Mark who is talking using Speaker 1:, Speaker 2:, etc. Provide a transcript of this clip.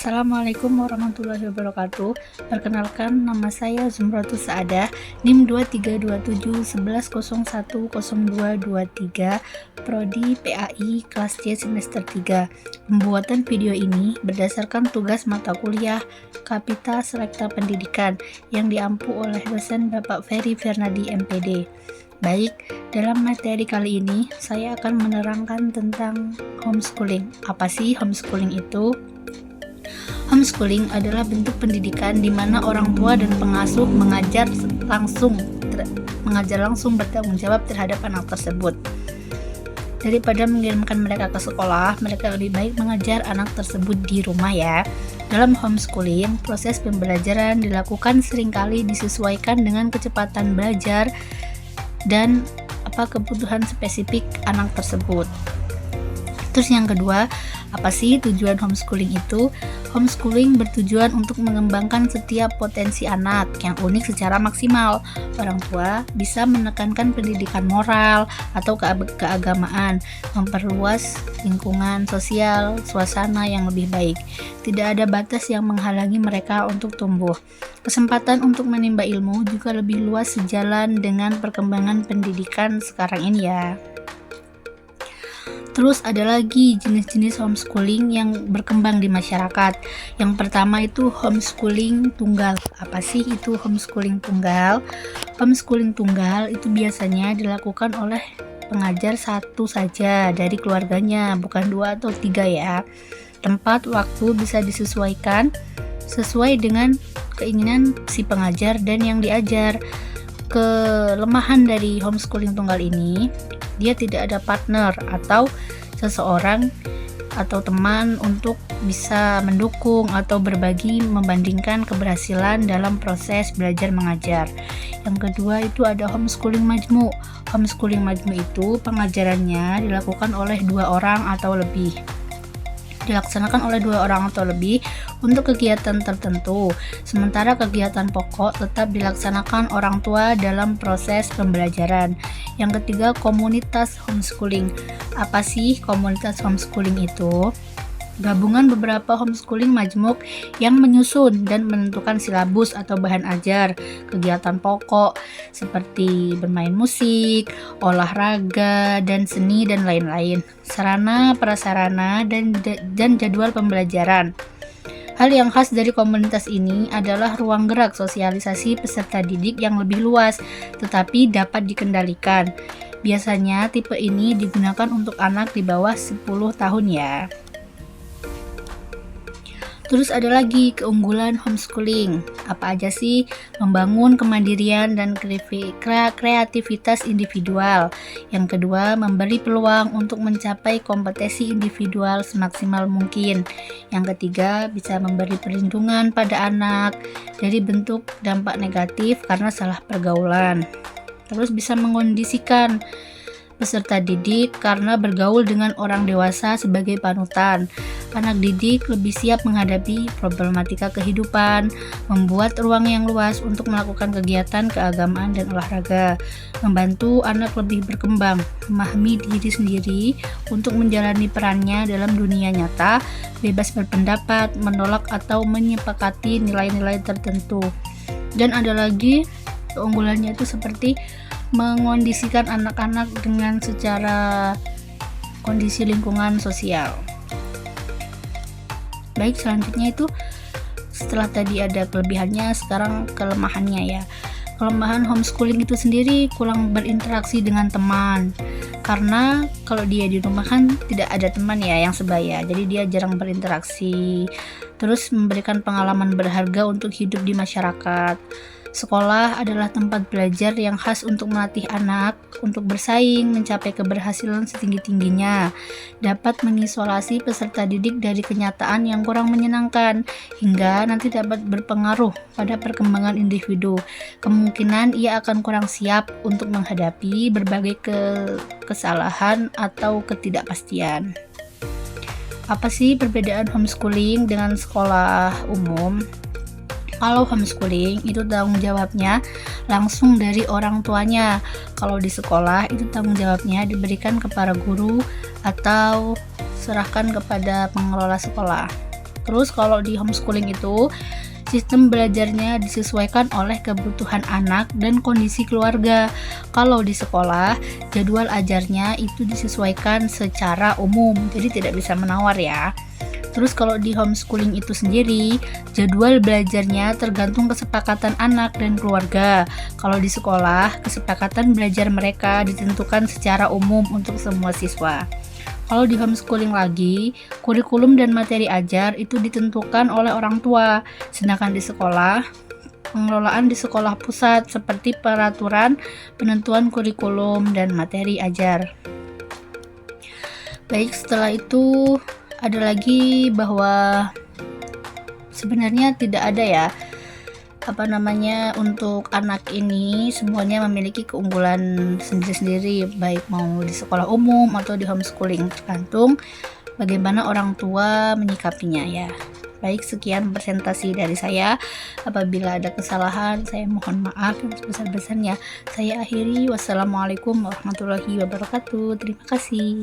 Speaker 1: Assalamualaikum warahmatullahi wabarakatuh. Perkenalkan, nama saya Zumratus Saadah, NIM 232711010223, Prodi PAI kelas C semester 3. Pembuatan video ini berdasarkan tugas mata kuliah Kapita Selekta Pendidikan yang diampu oleh dosen Bapak Ferry Fernadi MPD. Baik, dalam materi kali ini saya akan menerangkan tentang homeschooling. Apa sih homeschooling itu? Homeschooling adalah bentuk pendidikan di mana orang tua dan pengasuh mengajar langsung bertanggung jawab terhadap anak tersebut. Daripada mengirimkan mereka ke sekolah, mereka lebih baik mengajar anak tersebut di rumah ya. Dalam homeschooling, proses pembelajaran dilakukan seringkali disesuaikan dengan kecepatan belajar dan kebutuhan spesifik anak tersebut. Terus yang kedua, apa sih tujuan homeschooling itu? Homeschooling bertujuan untuk mengembangkan setiap potensi anak yang unik secara maksimal. Orang tua bisa menekankan pendidikan moral atau keagamaan, memperluas lingkungan sosial, suasana yang lebih baik. Tidak ada batas yang menghalangi mereka untuk tumbuh. Kesempatan untuk menimba ilmu juga lebih luas sejalan dengan perkembangan pendidikan sekarang ini ya. Terus ada lagi jenis-jenis homeschooling yang berkembang di masyarakat. Yang pertama itu homeschooling tunggal. Apa sih itu homeschooling tunggal? Homeschooling tunggal itu biasanya dilakukan oleh pengajar satu saja dari keluarganya, bukan 2 atau 3 ya. Tempat waktu bisa disesuaikan sesuai dengan keinginan si pengajar dan yang diajar. Kelemahan dari homeschooling tunggal ini, dia tidak ada partner atau seseorang atau teman untuk bisa mendukung atau berbagi membandingkan keberhasilan dalam proses belajar mengajar. Yang kedua itu ada homeschooling majmu'. Homeschooling majmu' itu pengajarannya dilakukan oleh 2 orang atau lebih. Dilaksanakan oleh 2 orang atau lebih untuk kegiatan tertentu, sementara kegiatan pokok tetap dilaksanakan orang tua dalam proses pembelajaran. Yang ketiga, komunitas homeschooling. Apa sih komunitas homeschooling itu? Gabungan beberapa homeschooling majmuk yang menyusun dan menentukan silabus atau bahan ajar, kegiatan pokok seperti bermain musik, olahraga, dan seni dan lain-lain, sarana, prasarana, dan jadwal pembelajaran. Hal yang khas dari komunitas ini adalah ruang gerak sosialisasi peserta didik yang lebih luas, tetapi dapat dikendalikan. Biasanya tipe ini digunakan untuk anak di bawah 10 tahun ya. Terus ada lagi keunggulan homeschooling. Apa aja sih? Membangun kemandirian dan kreativitas individual. Yang kedua, memberi peluang untuk mencapai kompetensi individual semaksimal mungkin. Yang ketiga, bisa memberi perlindungan pada anak dari bentuk dampak negatif karena salah pergaulan. Terus bisa mengondisikan peserta didik karena bergaul dengan orang dewasa sebagai panutan. Anak didik lebih siap menghadapi problematika kehidupan, membuat ruang yang luas untuk melakukan kegiatan keagamaan dan olahraga, membantu anak lebih berkembang, memahami diri sendiri untuk menjalani perannya dalam dunia nyata, bebas berpendapat, menolak atau menyepakati nilai-nilai tertentu. Dan ada lagi keunggulannya itu seperti mengondisikan anak-anak dengan secara kondisi lingkungan sosial. Baik, selanjutnya itu setelah tadi ada kelebihannya, sekarang kelemahannya ya. Kelemahan homeschooling itu sendiri kurang berinteraksi dengan teman. Karena kalau dia di rumah kan tidak ada teman ya yang sebaya, jadi dia jarang berinteraksi. Terus memberikan pengalaman berharga untuk hidup di masyarakat. Sekolah adalah tempat belajar yang khas untuk melatih anak untuk bersaing, mencapai keberhasilan setinggi-tingginya, dapat mengisolasi peserta didik dari kenyataan yang kurang menyenangkan, hingga nanti dapat berpengaruh pada perkembangan individu. Kemungkinan ia akan kurang siap untuk menghadapi berbagai kesalahan atau ketidakpastian. Apa sih perbedaan homeschooling dengan sekolah umum? Kalau homeschooling itu tanggung jawabnya langsung dari orang tuanya. Kalau di sekolah itu tanggung jawabnya diberikan kepada guru atau serahkan kepada pengelola sekolah. Terus kalau di homeschooling itu sistem belajarnya disesuaikan oleh kebutuhan anak dan kondisi keluarga. Kalau di sekolah, jadwal ajarnya itu disesuaikan secara umum, jadi tidak bisa menawar ya. Terus kalau di homeschooling itu sendiri, jadwal belajarnya tergantung kesepakatan anak dan keluarga. Kalau di sekolah, kesepakatan belajar mereka ditentukan secara umum untuk semua siswa. Kalau di homeschooling lagi, kurikulum dan materi ajar itu ditentukan oleh orang tua. Sedangkan di sekolah, pengelolaan di sekolah pusat seperti peraturan, penentuan kurikulum dan materi ajar. Baik, setelah itu ada lagi bahwa sebenarnya tidak ada ya untuk anak ini semuanya memiliki keunggulan sendiri-sendiri, baik mau di sekolah umum atau di homeschooling, tergantung bagaimana orang tua menyikapinya ya. Baik, sekian presentasi dari saya. Apabila ada kesalahan, saya mohon maaf yang sebesar-besarnya. Saya akhiri. Wassalamualaikum warahmatullahi wabarakatuh. Terima kasih.